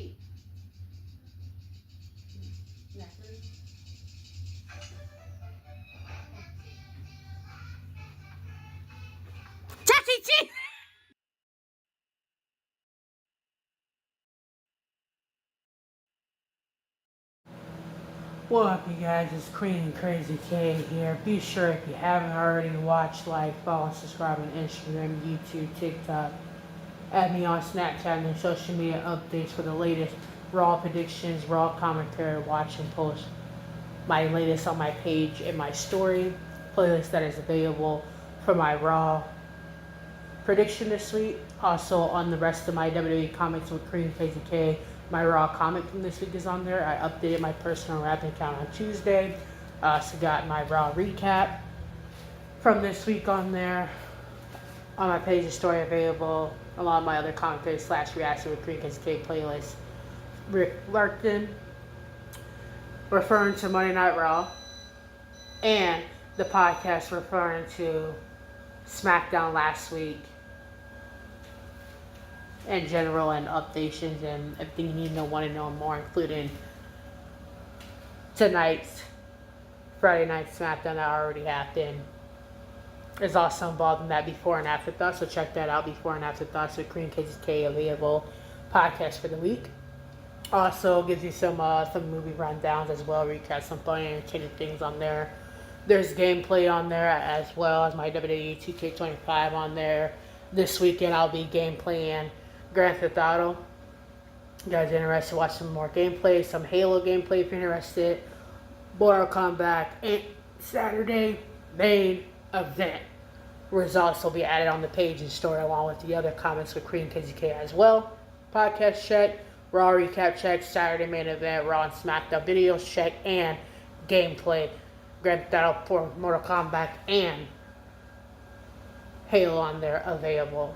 eat. Cha-chi-chi! What up, you guys? It's Krazy K here. Be sure, if you haven't already, watch, like, follow, and subscribe on Instagram, YouTube, TikTok. Add me on Snapchat and social media updates for the latest Raw predictions, Raw commentary, watch and post my latest on my page and my story playlist that is available for my Raw prediction this week. Also on the rest of my WWE comics with Krazy K. My Raw comic from this week is on there. I updated my personal rap account on Tuesday. So got my Raw recap from this week on there. On my page, the story available, along with my other commentary / reaction with Krazy K playlist. Rick Larkin referring to Monday Night Raw, and the podcast referring to SmackDown last week in general, and updations and everything you need to know, want to know more, including tonight's Friday Night SmackDown that already happened. Is also involved in that before and after thoughts, so check that out, before and after thoughts with Krazy K available podcast for the week. Also gives you some movie rundowns as well, recap some funny entertaining things on there. There's gameplay on there as well as my WWE 2K25 on there. This weekend I'll be gameplaying Grand Theft Auto. You guys are interested, watch some more gameplay, some Halo gameplay if you're interested. Mortal Kombat and Saturday main event. Results will be added on the page and story along with the other comments with Krazy K as well. Podcast check, Raw recap check, Saturday main event, Raw and SmackDown videos check, and gameplay. Grand Theft Auto for Mortal Kombat and Halo on there available.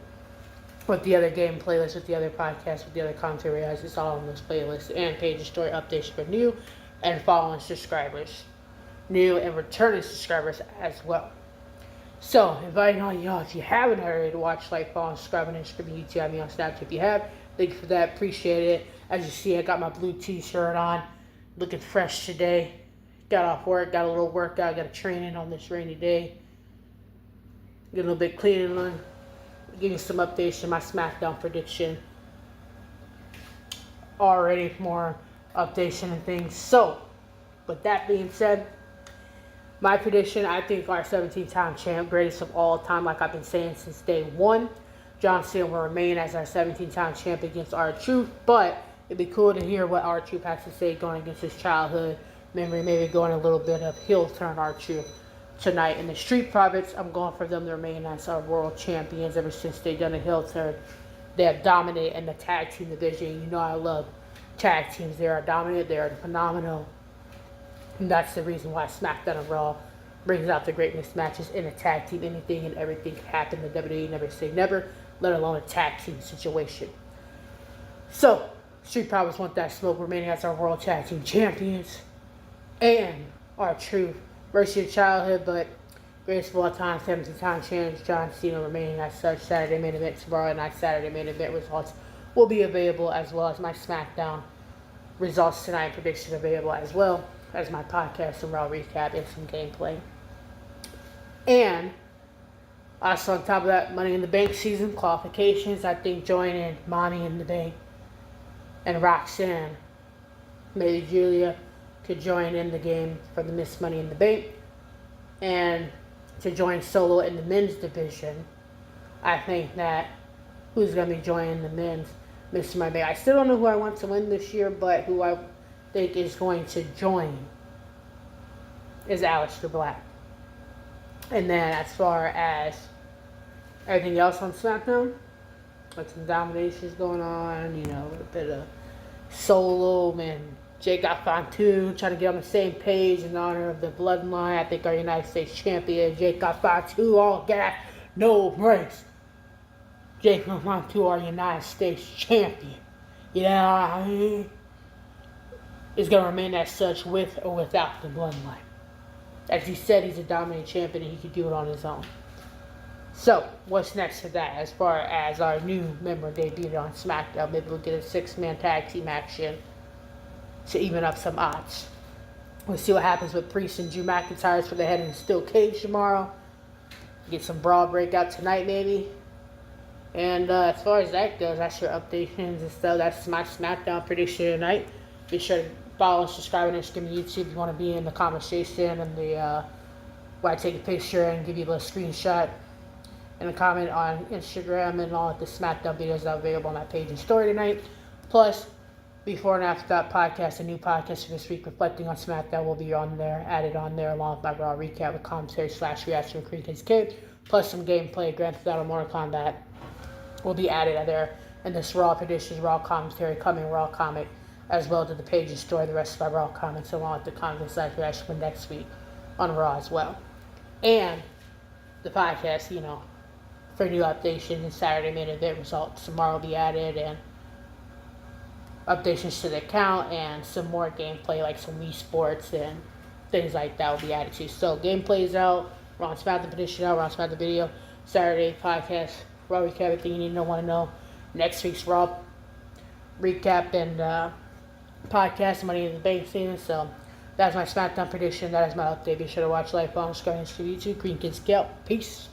With the other game playlists, with the other podcasts, with the other commentary, it's all on those playlists. And page and story updates for new and following subscribers. New and returning subscribers as well. So, inviting all y'all, if you haven't already, to watch, like, follow, and subscribe on Instagram, YouTube, add me on Snapchat if you have. Thank you for that. Appreciate it. As you see, I got my blue t-shirt on. Looking fresh today. Got off work, got a little workout, got a training on this rainy day. Get a little bit cleaning. Give you some updates on my SmackDown prediction. Already more updates and things. So, with that being said, my prediction, I think our 17-time champ, greatest of all time, like I've been saying since day one, John Cena will remain as our 17-time champ against R-Truth, but it'd be cool to hear what R-Truth has to say going against his childhood memory, maybe going a little bit of heel turn R-Truth tonight. In the Street Profits, I'm going for them to remain as our world champions ever since they've done a heel turn. They have dominated in the tag team division. You know I love tag teams. They are dominant. They are phenomenal. And that's the reason why SmackDown and Raw brings out the greatness matches in a tag team. Anything and everything can happen. The WWE never say never, let alone a tag team situation. So, Street Profits want that smoke, remaining as our world tag team champions. And R-Truth, mercy of childhood, but greatest of all time, 17-time champion John Cena remaining as such. Saturday main event tomorrow night. Saturday main event results will be available, as well as my SmackDown results tonight, prediction available, as well as my podcast and Raw recap and some gameplay. And also on top of that, Money in the Bank season qualifications. I think joining Money in the Bank and Roxanne, maybe Julia, could join in the game for the Miss Money in the Bank. And to join Solo in the men's division, I think that who's going to be joining the men's Miss Money in the Bank. I still don't know who I want to win this year, but who I think is going to join is Aleister Black. And then as far as everything else on SmackDown, with some dominations going on, you know, a little bit of Solo and Jake Fatu trying to get on the same page in honor of the bloodline. I think our United States champion, Jake Fatu, all gas, no brakes. Jake Fatu, our United States champion. You know what I mean? Is going to remain as such with or without the bloodline. As he said, he's a dominant champion and he could do it on his own. So, what's next to that as far as our new member debuted on SmackDown? Maybe we'll get a 6-man tag team action to even up some odds. We'll see what happens with Priest and Drew McIntyre for the head in the steel cage tomorrow. Get some Brawl breakout tonight, maybe. And as far as that goes, that's your updations and stuff. That's my SmackDown prediction tonight. Be sure to follow and subscribe on Instagram and YouTube if you want to be in the conversation and the where I take a picture and give you a little screenshot and a comment on Instagram and all the SmackDown videos that are available on that page and story tonight. Plus, before and after that podcast, a new podcast for this week reflecting on SmackDown will be on there, added on there, along with my Raw recap with commentary / reaction with Creekins Kid, plus some gameplay, Grand Theft Auto, Mortal Kombat will be added there. And this Raw predictions, Raw commentary, coming Raw comic, as well as the page and story, the rest of my Raw comments, along with the comments / reaction for next week on Raw as well. And the podcast, for new updates and Saturday main event results tomorrow will be added, and updates to the account and some more gameplay like some Wii Sports and things like that will be added too. So gameplay is out, Raw and SmackDown prediction out, Raw and SmackDown video, Saturday podcast, Raw recap, everything you need to want to know. Next week's Raw recap and podcast, Money in the Bank season. So that's my SmackDown prediction. That is my update. Be sure to watch live on Sky and YouTube. Green Kids Scout. Peace.